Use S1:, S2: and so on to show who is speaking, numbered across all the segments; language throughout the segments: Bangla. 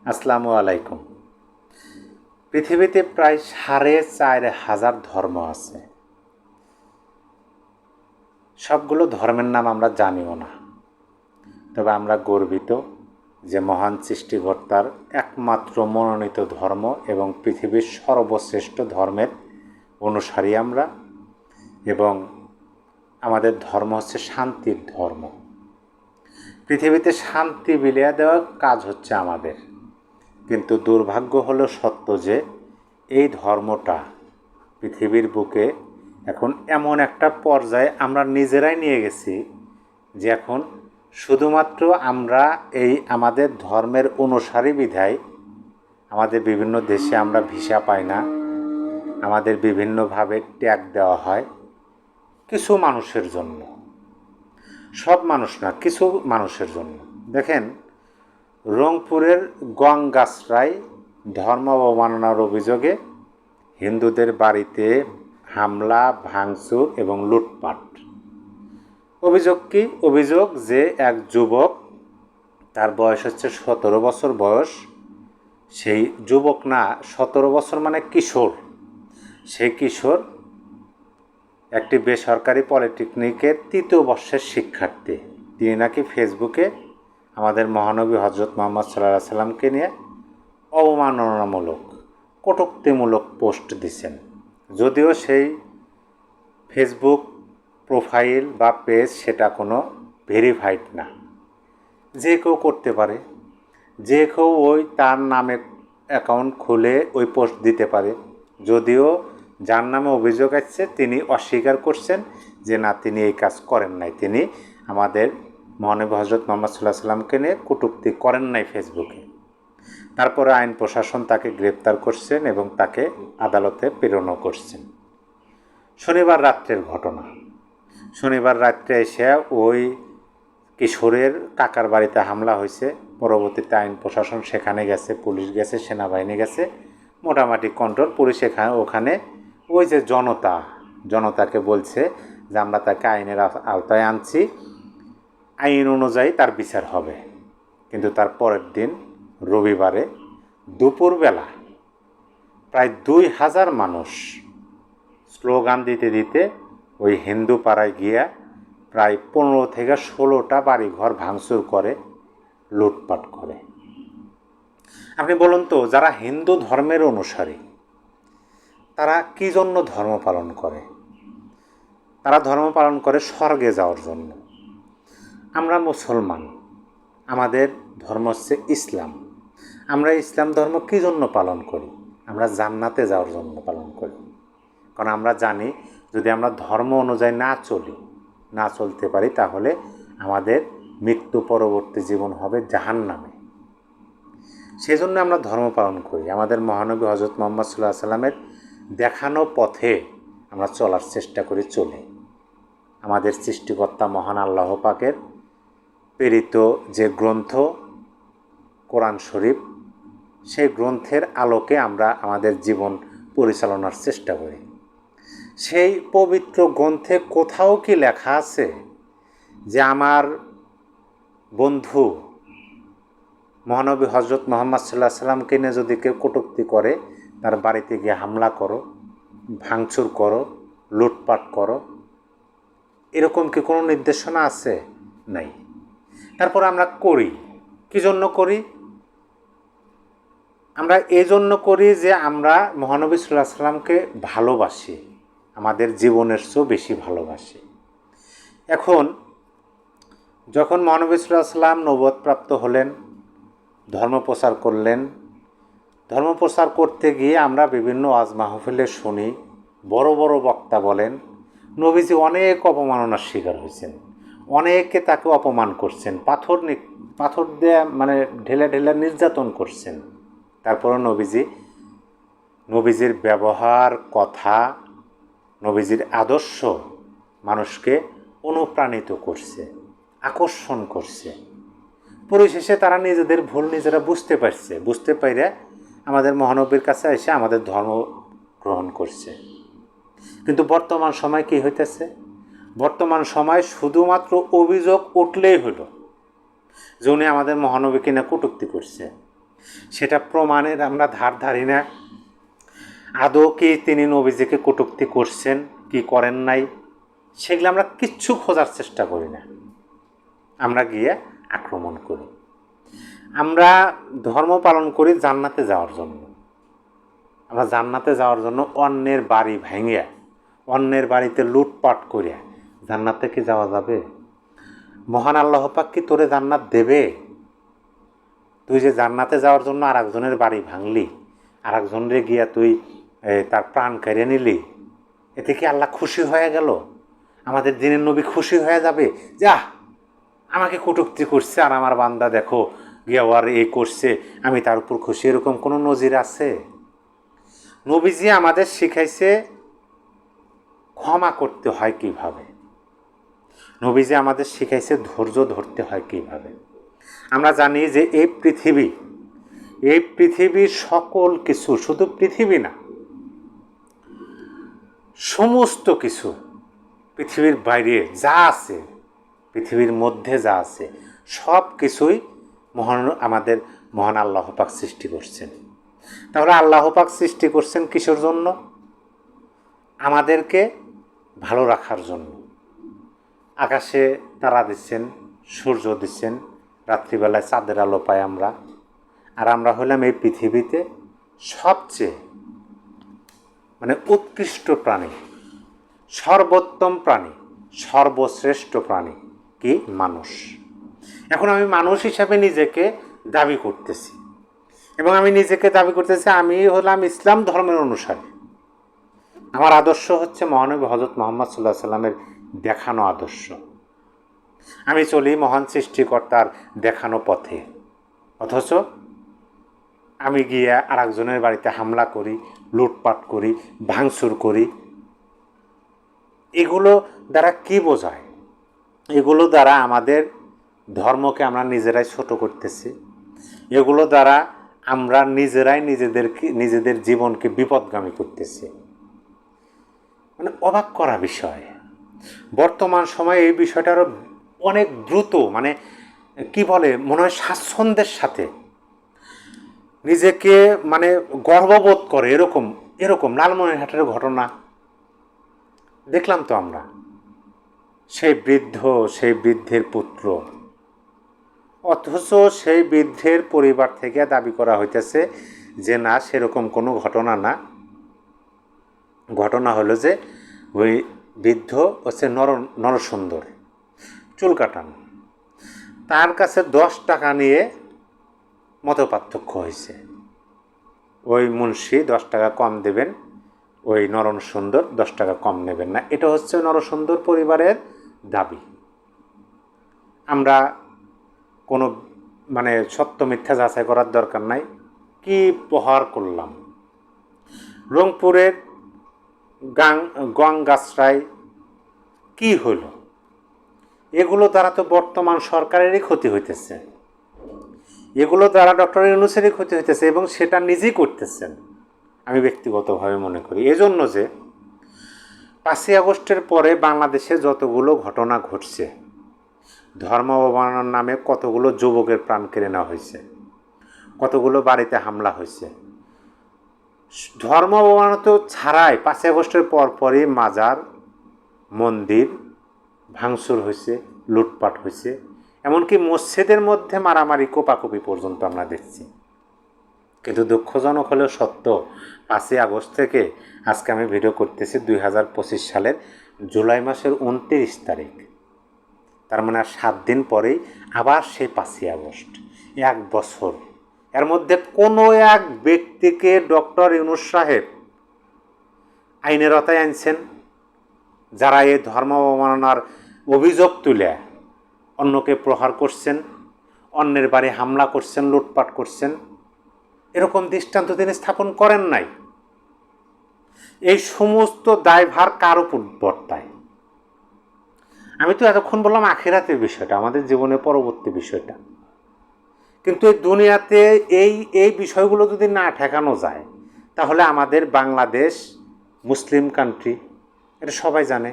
S1: আসসালামু আলাইকুম। পৃথিবীতে প্রায় ৪,৫০০ ধর্ম আছে। সবগুলো ধর্মের নাম আমরা জানিও না, তবে আমরা গর্বিত যে মহান সৃষ্টিকর্তার একমাত্র মনোনীত ধর্ম এবং পৃথিবীর সর্বশ্রেষ্ঠ ধর্মের অনুসারী আমরা। এবং আমাদের ধর্ম হচ্ছে শান্তির ধর্ম। পৃথিবীতে শান্তি বিলিয়ে দেওয়ার কাজ হচ্ছে আমাদের, কিন্তু দুর্ভাগ্য হলো সত্য যে এই ধর্মটা পৃথিবীর বুকে এখন এমন একটা পর্যায়ে আমরা নিজেরাই নিয়ে গেছি যে এখন শুধুমাত্র আমরা এই আমাদের ধর্মের অনুসারী বিধায় আমাদের বিভিন্ন দেশে আমরা ভিসা পাই না, আমাদের বিভিন্নভাবে ট্যাগ দেওয়া হয় কিছু মানুষের জন্য, সব মানুষ না, কিছু মানুষের জন্য। দেখেন, রংপুরের গঙ্গাসরায় ধর্ম অবমাননার অভিযোগে হিন্দুদের বাড়িতে হামলা, ভাঙচুর এবং লুটপাট। অভিযোগ কি? অভিযোগ যে এক যুবক, তার বয়স হচ্ছে ১৭ বছর বয়স, সেই যুবক না, ১৭ বছর মানে কিশোর, সেই কিশোর একটি বেসরকারি পলিটেকনিকের ৩য় বর্ষের শিক্ষার্থী। তিনি নাকি ফেসবুকে আমাদের মহানবী হজরত মুহাম্মদ সাল্লাল্লাহু আলাইহি সাল্লামকে নিয়ে অবমাননামূলক, কটূক্তিমূলক পোস্ট দিছেন। যদিও সেই ফেসবুক প্রোফাইল বা পেজ সেটা কোনো ভেরিফাইড না, যে কেউ করতে পারে, যে কেউ ওই তার নামে অ্যাকাউন্ট খুলে ওই পোস্ট দিতে পারে। যদিও যার নামে অভিযোগ আসছে তিনি অস্বীকার করছেন যে না, তিনি এই কাজ করেন নাই, তিনি আমাদের মহানবী হজরত মুহাম্মদ সাল্লাল্লাহু আলাইহি সাল্লামকে নিয়ে কটূক্তি করেন নাই ফেসবুকে। তারপরে আইন প্রশাসন তাকে গ্রেপ্তার করছেন এবং তাকে আদালতে প্রেরণও করছেন। শনিবার রাত্রের ঘটনা। শনিবার রাত্রে এসে ওই কিশোরের কাকার বাড়িতে হামলা হয়েছে। পরবর্তীতে আইন প্রশাসন সেখানে গেছে, পুলিশ গেছে, সেনাবাহিনী গেছে, মোটামুটি কন্ট্রোল। পুলিশ ওখানে ওই যে জনতাকে বলছে যে আমরা তাকে আইনের আওতায় আনছি, আইন অনুযায়ী তার বিচার হবে। কিন্তু তার পরের দিন রবিবারে দুপুরবেলা প্রায় ২,০০০ মানুষ স্লোগান দিতে দিতে ওই হিন্দু পাড়ায় গিয়া প্রায় ১৫ থেকে ১৬টা বাড়িঘর ভাঙচুর করে, লুটপাট করে। আপনি বলুন তো, যারা হিন্দু ধর্মের অনুসারী তারা কী জন্য ধর্ম পালন করে? তারা ধর্ম পালন করে স্বর্গে যাওয়ার জন্য। আমরা মুসলমান, আমাদের ধর্ম হচ্ছে ইসলাম। আমরা ইসলাম ধর্ম কী জন্য পালন করি? আমরা জান্নাতে যাওয়ার জন্য পালন করি। কারণ আমরা জানি যদি আমরা ধর্ম অনুযায়ী না চলতে পারি তাহলে আমাদের মৃত্যু পরবর্তী জীবন হবে জাহান্নামে। সেজন্য আমরা ধর্ম পালন করি। আমাদের মহানবী হজরত মুহাম্মদ সাল্লাল্লাহু আলাইহি সাল্লামের দেখানো পথে আমরা চলার চেষ্টা করি, চলি। আমাদের সৃষ্টিকর্তা মহান আল্লাহ পাকের প্রেরিত যে গ্রন্থ কোরআন শরীফ, সেই গ্রন্থের আলোকে আমরা আমাদের জীবন পরিচালনার চেষ্টা করি। সেই পবিত্র গ্রন্থে কোথাও কি লেখা আছে যে আমার বন্ধু মহানবী হজরত মুহাম্মদ সাল্লাল্লাহু আলাইহি সাল্লামকে নিয়ে যদি কেউ কটূক্তি করে তার বাড়িতে গিয়ে হামলা করো, ভাঙচুর করো, লুটপাট করো? এরকম কি কোনো নির্দেশনা আছে? নাই। তারপর আমরা করি, কী জন্য করি? আমরা এই জন্য করি যে আমরা মহানবী সাল্লাল্লাহু আলাইহি সাল্লামকে ভালোবাসি, আমাদের জীবনের চেয়েও বেশি ভালোবাসি। এখন যখন মহানবী সাল্লাল্লাহু আলাইহি সাল্লাম নবুয়তপ্রাপ্ত হলেন, ধর্ম প্রচার করলেন, ধর্ম প্রচার করতে গিয়ে আমরা বিভিন্ন ওয়াজ মাহফিলে শুনি, বড় বড় বক্তা বলেন নবীজি অনেক অপমাননার শিকার হয়েছেন, অনেকে তাকে অপমান করছেন, পাথর দিয়ে মানে ঢেলে ঢেলে নির্যাতন করছেন। তারপরে নবীজির ব্যবহার, কথা, নবীজির আদর্শ মানুষকে অনুপ্রাণিত করছে, আকর্ষণ করছে। পরিশেষে তারা নিজেদের ভুল নিজেরা বুঝতে পাইরে আমাদের মহানবীর কাছে এসে আমাদের ধর্ম গ্রহণ করছে। কিন্তু বর্তমান সময় কি হইতেছে? বর্তমান সময় শুধুমাত্র অভিযোগ উঠলেই হলো যে উনি আমাদের মহানবীকে নিয়ে কটূক্তি করছে, সেটা প্রমাণের আমরা ধার ধারি না। আদৌ কি তিনি নবীজিকে কটূক্তি করছেন কি করেন নাই, সেগুলো আমরা কিচ্ছু খোঁজার চেষ্টা করি না, আমরা গিয়ে আক্রমণ করি। আমরা ধর্ম পালন করি জান্নাতে যাওয়ার জন্য। আমরা জান্নাতে যাওয়ার জন্য অন্যের বাড়ি ভেঙে, অন্যের বাড়িতে লুটপাট করে জান্নাতে কি যাওয়া যাবে? মহান আল্লাহ পাক কি তোরে জান্নাত দেবে? তুই যে জান্নাতে যাওয়ার জন্য আর একজনের বাড়ি ভাঙলি, আর একজনের গিয়া তুই তার প্রাণ কেড়ে নিলি, এতে কি আল্লাহ খুশি হয়ে গেল? আমাদের দিনের নবী খুশি হয়ে যাবে? যা, আমাকে কটূক্তি করছে আর আমার বান্দা দেখো গিয়া ওর এই করছে, আমি তার উপর খুশি, এরকম কোনো নজির আছে? নবীজি আমাদের শিখাইছে ক্ষমা করতে হয় কিভাবে, নবীজি আমাদের শিখাইছে ধৈর্য ধরতে হয় কিভাবে। আমরা জানি যে এই পৃথিবীর সকল কিছু, শুধু পৃথিবী না, সমস্ত কিছু পৃথিবীর বাইরে যা আছে, পৃথিবীর মধ্যে যা আছে, সব কিছুই আমাদের মহান আল্লাহ পাক সৃষ্টি করছেন। তাহলে আল্লাহ পাক সৃষ্টি করছেন কিসের জন্য? আমাদেরকে ভালো রাখার জন্য। আকাশে তারা দিচ্ছেন, সূর্য দিচ্ছেন, রাত্রিবেলায় চাঁদের আলো পাই আমরা। আর আমরা হলাম এই পৃথিবীতে সবচেয়ে উৎকৃষ্ট প্রাণী, সর্বোত্তম প্রাণী, সর্বশ্রেষ্ঠ প্রাণী কি? মানুষ। এখন আমি মানুষ হিসাবে নিজেকে দাবি করতেছি, এবং আমি নিজেকে দাবি করতেছি আমি হলাম ইসলাম ধর্মের অনুসারী। আমার আদর্শ হচ্ছে মহানবী হযরত মুহাম্মদ সাল্লাল্লাহু আলাইহি ওয়াসাল্লামের দেখানো আদর্শ। আমি চলি মহান সৃষ্টিকর্তার দেখানো পথে, অথচ আমি গিয়ে আর একজনের বাড়িতে হামলা করি, লুটপাট করি, ভাঙচুর করি। এগুলো দ্বারা কি বোঝায়? এগুলো দ্বারা আমাদের ধর্মকে আমরা নিজেরাই ছোট করতেছি। এগুলো দ্বারা আমরা নিজেরাই নিজেদের জীবনকে বিপদগামী করতেছি। অবাক করা বিষয়। বর্তমান সময়ে এই বিষয়টা আরও অনেক দ্রুত, কি বলে, মনে হয় স্বাচ্ছন্দ্যের সাথে নিজেকে গর্ববোধ করে, এরকম লালমনিরহাটের ঘটনা দেখলাম তো আমরা। সেই বৃদ্ধের পুত্র, অথচ সেই বৃদ্ধের পরিবার থেকে দাবি করা হইতেছে যে না, সেরকম কোনো ঘটনা না। ঘটনা হলো যে ওই বৃদ্ধ হচ্ছে নরসুন্দর, চুল কাটানো, তার কাছে 10 টাকা নিয়ে মতপার্থক্য হয়েছে। ওই মুন্সি 10 টাকা কম দেবেন, ওই নরসুন্দর 10 টাকা কম নেবেন না। এটা হচ্ছে নরসুন্দর পরিবারের দাবি। আমরা কোনো সত্য মিথ্যা যাচাই করার দরকার নাই। কি প্রহার করলাম! রংপুরের গঙ্গাশ্রায় কি হইল? এগুলো দ্বারা তো বর্তমান সরকারেরই ক্ষতি হইতেছে, এগুলো দ্বারা ডক্টর ইউনূসেরই ক্ষতি হইতেছে, এবং সেটা নিজেই করতেছেন আমি ব্যক্তিগতভাবে মনে করি। এজন্য যে 5ই আগস্টের পরে বাংলাদেশে যতগুলো ঘটনা ঘটছে, ধর্ম অবমাননার নামে কতগুলো যুবকের প্রাণ কেড়ে নেওয়া হয়েছে, কতগুলো বাড়িতে হামলা হয়েছে, ধর্ম অবমাননা তো ছাড়াই 5ই আগস্টের পরপরই মাজার, মন্দির ভাঙচুর হয়েছে, লুটপাট হয়েছে, এমনকি মসজিদের মধ্যে মারামারি, কোপাকুপি পর্যন্ত আমরা দেখছি। কিন্তু দুঃখজনক হলেও সত্য, 5ই আগস্ট থেকে আজকে আমি ভিডিও করতেছি 2025 সালের জুলাই মাসের 29 তারিখ, তার আর 7 দিন পরেই আবার সেই 5ই আগস্ট, 1 বছর। এর মধ্যে কোনো এক ব্যক্তিকে ডক্টর ইউনূস সাহেব আইনের আওতায় আনছেন যারা এই ধর্ম অবমাননার অভিযোগ তুলে অন্যকে প্রহার করছেন, অন্যের বাড়ি হামলা করছেন, লুটপাট করছেন? এরকম দৃষ্টান্ত তিনি স্থাপন করেন নাই। এই সমস্ত দায়ভার কার উপর বর্তায়? আমি তো এতক্ষণ বললাম আখিরাতের বিষয়টা, আমাদের জীবনের পরবর্তী বিষয়টা, কিন্তু এই দুনিয়াতে এই বিষয়গুলো যদি না ঠেকানো যায়, তাহলে আমাদের বাংলাদেশ মুসলিম কান্ট্রি, এটা সবাই জানে।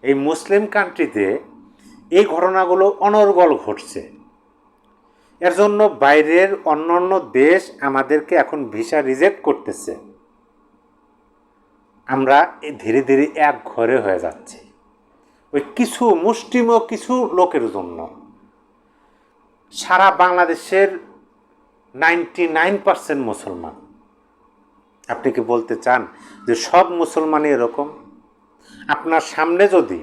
S1: এই মুসলিম কান্ট্রিতে এই ঘটনাগুলো অনর্গল ঘটছে, এর জন্য বাইরের অন্য দেশ আমাদেরকে এখন ভিসা রিজেক্ট করতেছে। আমরা ধীরে ধীরে এক ঘরে হয়ে যাচ্ছি ওই কিছু মুষ্টিমেয় কিছু লোকের জন্য। সারা বাংলাদেশের 99% মুসলমান। আপনি কি বলতে চান যে সব মুসলমানই এরকম? আপনার সামনে যদি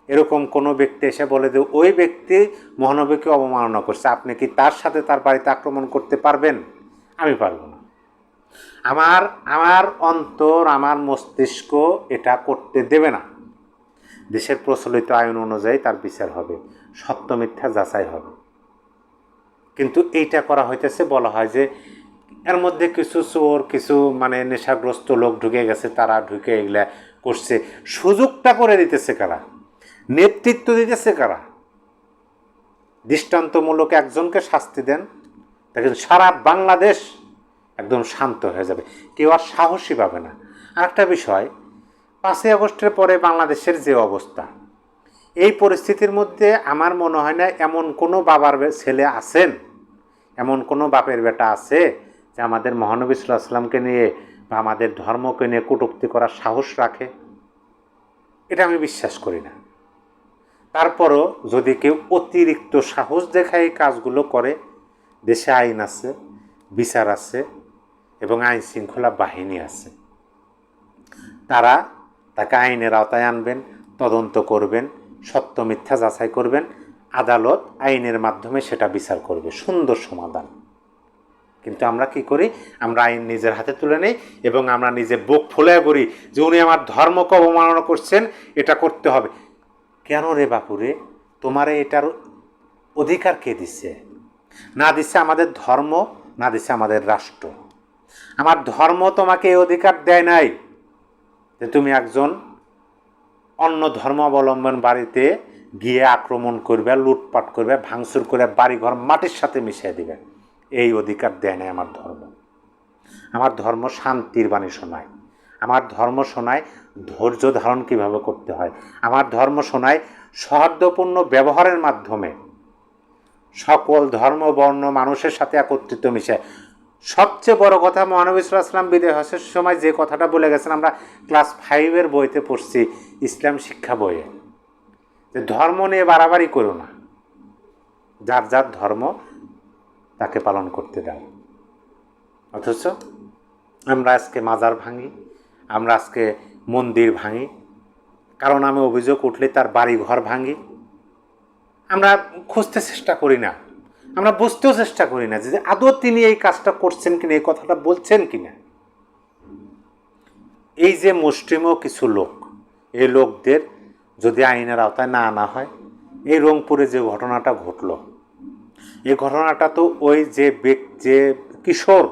S1: এরকম কোনো ব্যক্তি এসে বলে যে ওই ব্যক্তি মহানবীকে অবমাননা করছে, আপনি কি তার সাথে তার বাড়িতে আক্রমণ করতে পারবেন? আমি পারব না। আমার অন্তর, আমার মস্তিষ্ক এটা করতে দেবে না। দেশের প্রচলিত আইন অনুযায়ী তার বিচার হবে, সত্য মিথ্যা যাচাই হবে। কিন্তু এইটা করা হইতেছে, বলা হয় যে এর মধ্যে কিছু চোর, কিছু নেশাগ্রস্ত লোক ঢুকে গেছে, তারা ঢুকে এগুলা করছে। সুযোগটা করে দিতেছে কারা? নেতৃত্ব দিতেছে কারা? দৃষ্টান্তমূলক একজনকে শাস্তি দেন, দেখেন সারা বাংলাদেশ একদম শান্ত হয়ে যাবে, কেউ আর সাহসী পাবে না। আরেকটা বিষয়, 5ই আগস্টের পরে বাংলাদেশের যে অবস্থা, এই পরিস্থিতির মধ্যে আমার মনে হয় না এমন কোনো বাবার ছেলে আছেন, এমন কোনো বাপের বেটা আছে যে আমাদের মহানবী সাল্লাল্লাহু আলাইহি ওয়াসাল্লামকে নিয়ে বা আমাদের ধর্মকে নিয়ে কটূক্তি করার সাহস রাখে। এটা আমি বিশ্বাস করি না। তারপরও যদি কেউ অতিরিক্ত সাহস দেখায় এই কাজগুলো করে, দেশে আইন আছে, বিচার আছে এবং আইন শৃঙ্খলা বাহিনী আছে। তারা তাকে আইনের আওতায় আনবেন, তদন্ত করবেন, সত্য মিথ্যা যাচাই করবেন, আদালত আইনের মাধ্যমে সেটা বিচার করবে, সুন্দর সমাধান। কিন্তু আমরা কি করি? আমরা আইন নিজের হাতে তুলে নেই এবং আমরা নিজে বুক ফুলায় করি যে উনি আমার ধর্মকে অবমাননা করছেন, এটা করতে হবে। কেন রে বাপুরে? তোমারে এটার অধিকার কে দিচ্ছে? না দিচ্ছে আমাদের ধর্ম, না দিচ্ছে আমাদের রাষ্ট্র। আমার ধর্ম তোমাকে এই অধিকার দেয় নাই যে তুমি একজন অন্য ধর্মাবলম্বন বাড়িতে গিয়ে আক্রমণ করবে, লুটপাট করবে, ভাঙচুর করে বাড়িঘর মাটির সাথে মিশিয়ে দিবে। এই অধিকার দেয় নাই আমার ধর্ম। আমার ধর্ম শান্তির বাণী শোনায়। আমার ধর্ম শোনায় ধৈর্য ধারণ কীভাবে করতে হয়। আমার ধর্ম শোনায় সৌহার্দ্যপূর্ণ ব্যবহারের মাধ্যমে সকল ধর্ম বর্ণ মানুষের সাথে একত্রিত মিশায়। সবচেয়ে বড় কথা, মহানবী সাল্লাল্লাহু আলাইহি ওয়াসাল্লাম বিদায় হজের সময় যে কথাটা বলে গেছেন, আমরা ক্লাস 5-এর বইতে পড়ছি, ইসলাম শিক্ষা বইয়ে, যে ধর্ম নিয়ে বাড়াবাড়ি করো না, যার যার ধর্ম তাকে পালন করতে দাও। অথচ আমরা আজকে মাজার ভাঙি, আমরা আজকে মন্দির ভাঙি, কারো নামে অভিযোগ উঠলে তার বাড়ি ঘর ভাঙি। আমরা খুঁজতে চেষ্টা করি না, আমরা বুঝতেও চেষ্টা করি না যে আদৌ তিনি এই কাজটা করছেন কিনা, এই কথাটা বলছেন কিনা। এই যে মুষ্টিমেয় কিছু লোক, এই লোকদের যদি আইনের আওতায় না আনা হয়, এই রংপুরে যে ঘটনাটা ঘটল, এই ঘটনাটা তো ওই যে কিশোর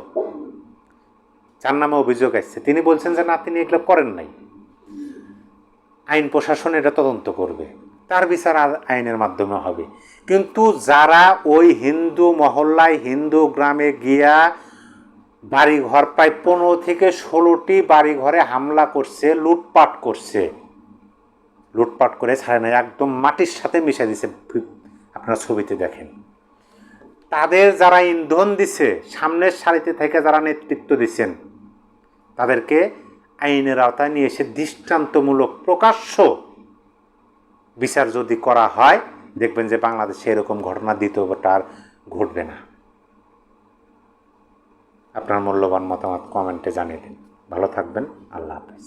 S1: যার নামে অভিযোগ আসছে, তিনি বলছেন যে না, তিনি এগুলো করেন নাই। আইন প্রশাসন এটা তদন্ত করবে, তার বিচার আইনের মাধ্যমে হবে। কিন্তু যারা ওই হিন্দু মহল্লায়, হিন্দু গ্রামে গিয়া বাড়িঘর, প্রায় 15 থেকে 16টি বাড়িঘরে হামলা করছে, লুটপাট করছে, লুটপাট করে ছাড়ে না, একদম মাটির সাথে মিশে দিছে, আপনারা ছবিতে দেখেন। তাদের যারা ইন্ধন দিছে, সামনের সারিতে থেকে যারা নেতৃত্ব দিচ্ছেন, তাদেরকে আইনের আওতায় নিয়ে এসে দৃষ্টান্তমূলক প্রকাশ্য বিচার যদি করা হয়, দেখবেন যে বাংলাদেশে এরকম ঘটনা দ্বিতীয়টা আর ঘটবে না। আপনার মূল্যবান মতামত কমেন্টে জানিয়ে দিন। ভালো থাকবেন। আল্লাহ হাফেজ।